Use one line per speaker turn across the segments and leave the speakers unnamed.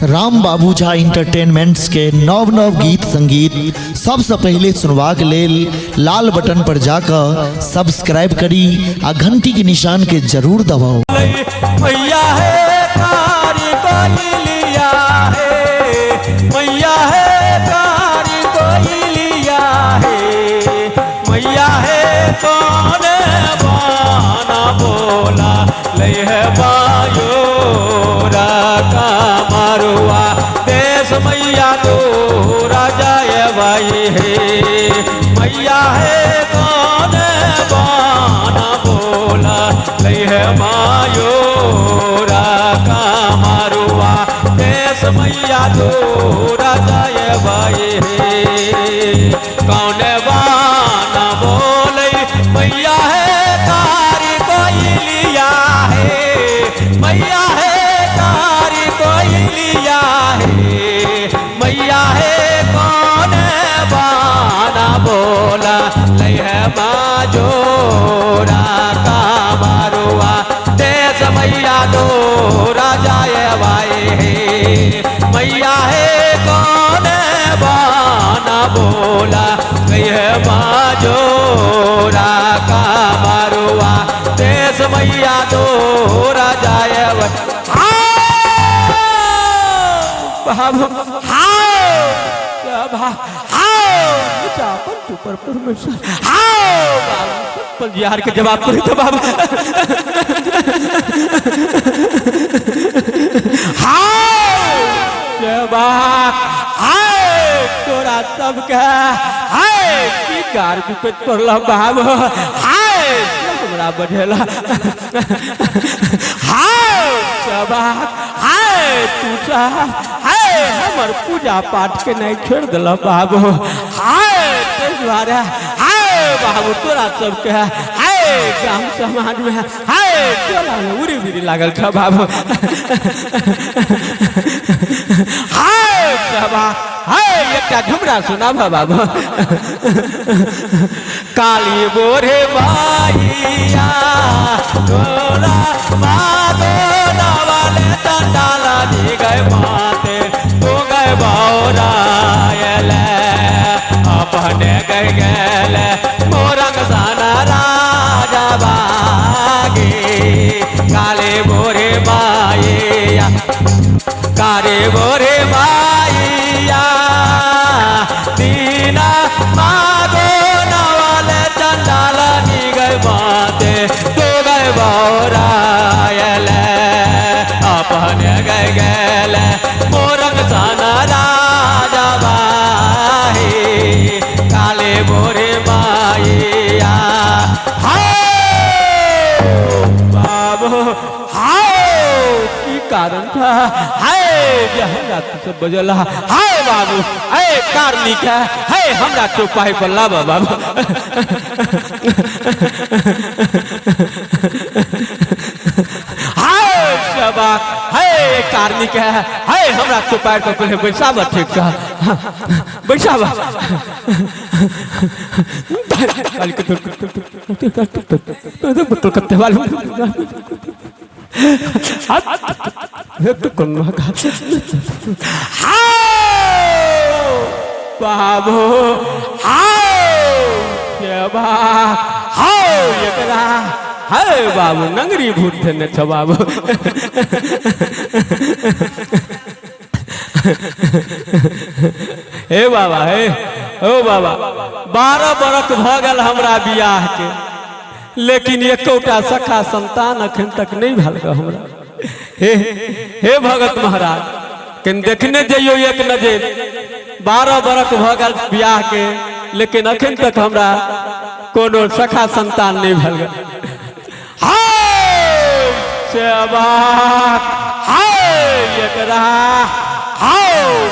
राम बाबू Jha entertainments के नव नव गीत संगीत सबसे पहले सुनवा के लेल लाल बटन पर जाकर सब्सक्राइब करी आ घंटी के निशान के जरूर दबाओ।
मैया है कारी कोई लिया है, मैया है कारी कोई लिया है, मैया है कौन बाना बोला ले है बायोरा का मारुआ देश मैया तो राजा भाई है, मैया है कौन बाना बोला ले है मायोरा का मारुआ देश मैया तो राजा भाई है, कौन बाना बोले मैया है कारी कोई लिया है, मैया है कारी कोई लिया है, मैया है कौन बाना बोला ले है माजोरा का मारुआ देश मैया दो राजा भाई है, मैया है कौन बाना बोला ले है माजोरा का मारुआ देश मैया दो राजा यार के जवाब करी तो बाबा तोरा सबके की कार विपद पड़ल बाबू हमरा बढ़ेला हमर पूजा पाठ के नहीं छोड़ दिल बाबू बाबू तोरा सबके गाँव समाज में टोला में उड़ी बिरी लागल था बाबू एक घुमरा सुना बाबू काली बोरे माइया तोरा मातो वाले तंडाला दी गए माते तो गए बौरायले अपने गए गेले मोरंग साना राजा बागे काले बोरे माइया कारे बोरे माइया दीना मागो नवाले चंडाला नी गए माते तो गए बौरायले अपने गए गेले मोरंग साना राजा बाहे काले बोरे माइया बाबू की कारण था हमरा तो सब बजला हाय बाबू कारनी का है हमरा तो पाई पर लावा बाबू हाय सबा है कारनी का है हमरा तो पाई पर पहले बैसाबा ठीक था बैसाबा काल के तो करते वाले बाबू बाबू नंगरी भूत थे छ बाबू हे बाबा हे ओ बाबा 12 बरस भ गल हमरा बियाह के लेकिन एकोटा सखा संतान अखन तक नहीं भल हमरा हे भगत महाराज कन देखने जइयो एक नजर 12 बरस भ गल बियाह के लेकिन अखन तक हमरा कोनो सखा संतान नहीं भल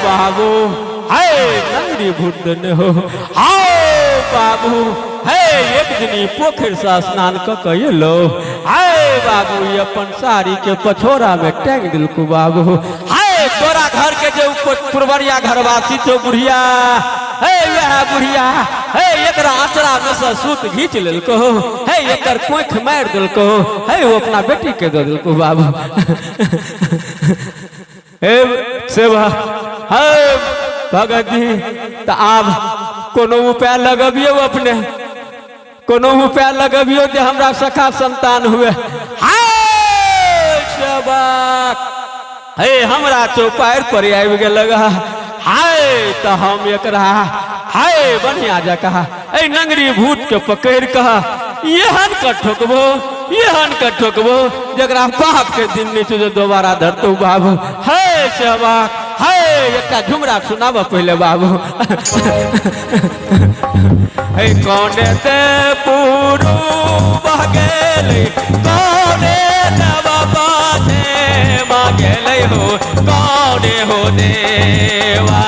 बाबू नंगरी भूत ने हो बाबू एक दिनी पोखर से स्नान क लो बाबू ये अपन साड़ी के पछोरा में टांग दिल को बाबू तोरा घर के जो पुरवरिया घरवासी तो बुढ़िया बुढ़िया एकरा आचरा में से सूत घींच लेल को एकर कोख मार दिल को वो अपना बेटी के दे दिल को बाबू हे सेवा हे भगत जी तो आप कोनो उपाय लगबियो अपने कोनो उपाय लगबियो जे हमरा सखा संतान हुए हाय सेवा हे हमरा चौपायर पर आबि गेल हाय तो हम एकरा हाय बढ़िया जगह ए नंगरी भूत के पकड़ कह एहन का ठोकबो जरा पाप के दिन नीचे जो दोबारा धरतो बाबू है सेवा है एक झुमरा सुनाब पहले बाबू है कौने ते पूरू बह गेले कौने नवा बाजे मांगेले हो कौने हो देवा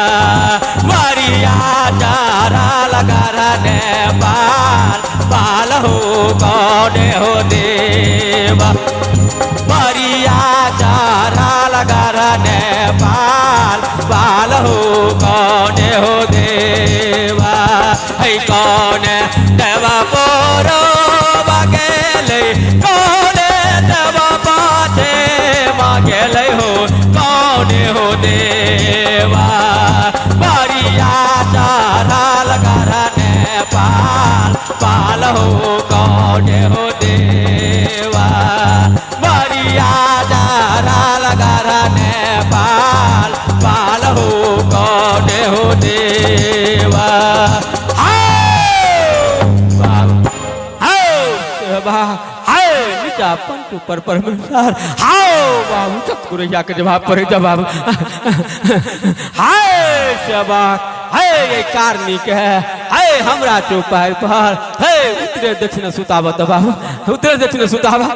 मारिया चारा लगा रने पाल हो कौने हो देवा मारिया चारा लगा रने पाल हो कौने हो देवा है कौने देवा पोरो बगेले कौने देवा बाजे मांगेले हो कौने हो देवा मारिया चारा लगा रने पाल हो कौने हो देवा मारिया चारा लगा रने पाल हो कौने हो देवा नीचा पंच ऊपर परमेश्वर हाओ बाबू सतगुरैया के जवाब पर जवाब हाय सेवा है ये कारनी के है हमरा चौपाई पर है उतरे दक्षिण सुतावा बाबू उतरे दक्षिण सुतावा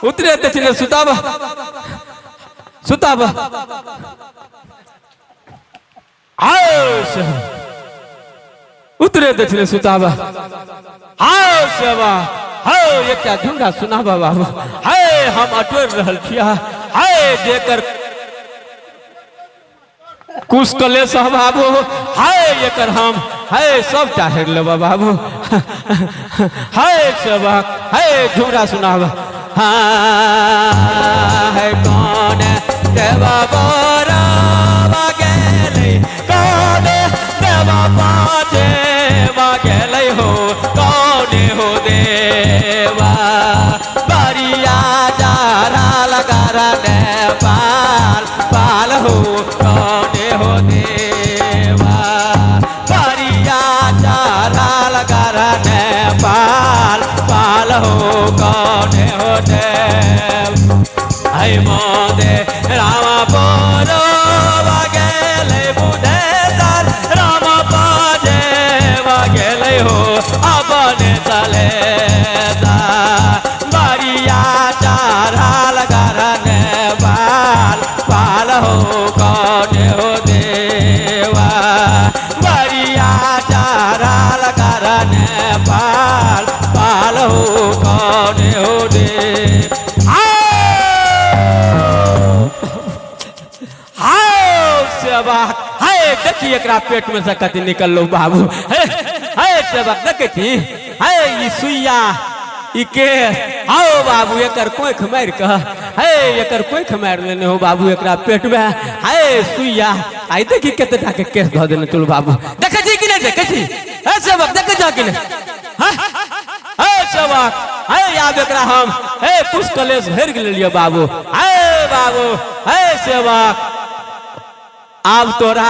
उतरे दक्षिण सुतावा आओ उतरे दक्षिण सुतावा आओ सेवा हाय एक झुमरा सुनाबा बाबू हाय हम अटोर रहल छिया हाय जेकर कुछ कले सहबाबू हाय एकर हम हाय सब चाहे लेबा बाबू हाय सेवा हाय झुमरा सुनाबा हाय कौन देवा बोरा गेले कौन देवा पाजे गेले हो कौन हो देवा बारिया जारा लगा रने पाल हो कौन हो देवा बारिया जारा लगा रने पाल हो कौन हो देवा है मोदे रामा बोलो गेले बुधे रामा पाजे गेले हो अपने चले बारिया चारा लगा रने पाल हो कौन हो देवा बारिया चारा लगा रने पाल हो कौन हो देवा हाय देखी एकरा पेट में से कति निकल लो बाबू हाय सेवा देखी हाय ई सुइया ई के आओ बाबू एकर कोख मार के हाय एकर कोख मार लेने हो बाबू एकरा पेट में हाय सुइया आई देखी केते टाके केस ध देने चलो बाबू देखे छी कि नहीं देखे छी हाय सेवा देखे जा कि नहीं हाय सेवा हाय याद एकरा हम हे कुछ कलेश हेर गेलियो बाबू हाय सेवा अब तोरा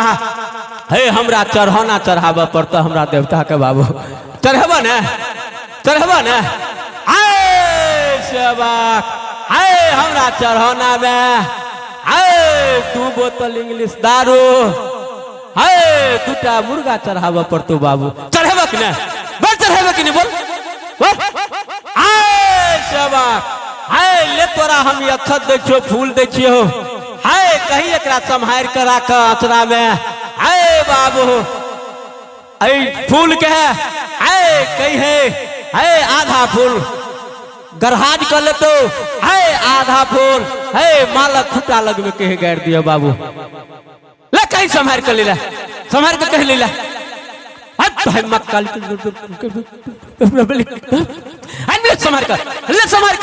हे हमरा चढ़ौना चढ़ावा पड़ता हमरा देवता के बाबू चढ़ेबा ने हाय सेवा हाय हमरा चढ़ौना में हाय 2 बोतल इंग्लिश दारू हाय 2टा मुर्गा चढ़ावा पड़तो बाबू चढ़ेबा कि नहीं बोल चढ़ेबा कि नहीं बोल हाय सेवा हाय ले तोरा हम अक्षत देखियो फूल देखियो हाय कहीं एकरा संहार कर राख अचरा में हाय बाबू ऐ फूल के हाय कहीं है हाय आधा फूल गरहाज कर ले तो हाय आधा फूल हाय माला खुटा लग में कहे गाड़ दिया बाबू ले कहीं संहार कर ले संहार के कह ले हाय मक्काल ले संहार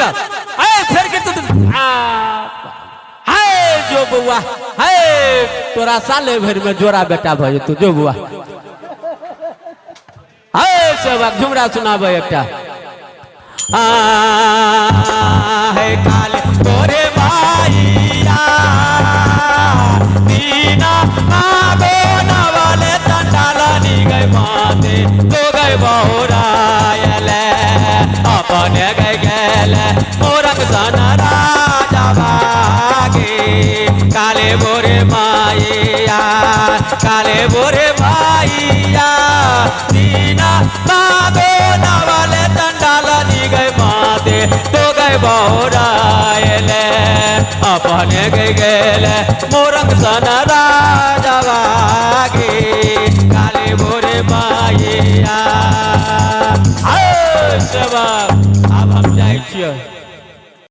कर हाय फिर के तो हाय जो बुआ है तोरा साले भर में जोड़ा बेटा भज तू जो बुआ है सेवक झुमरा सुनाबे एकटा है काले तोरे माईया दीना आगो नवाले तंडाला नी गए माते तो गए बहुरायले अपने गए गेले मोरक सन राजा भागे काले बोरे माईया काले बोरे माईया दीना आगो नवाले तंडाला नी गए माते तो गए बहुरायले अपने गए गेले मोरक सन राजा भागे काले बोरे माईया सेवा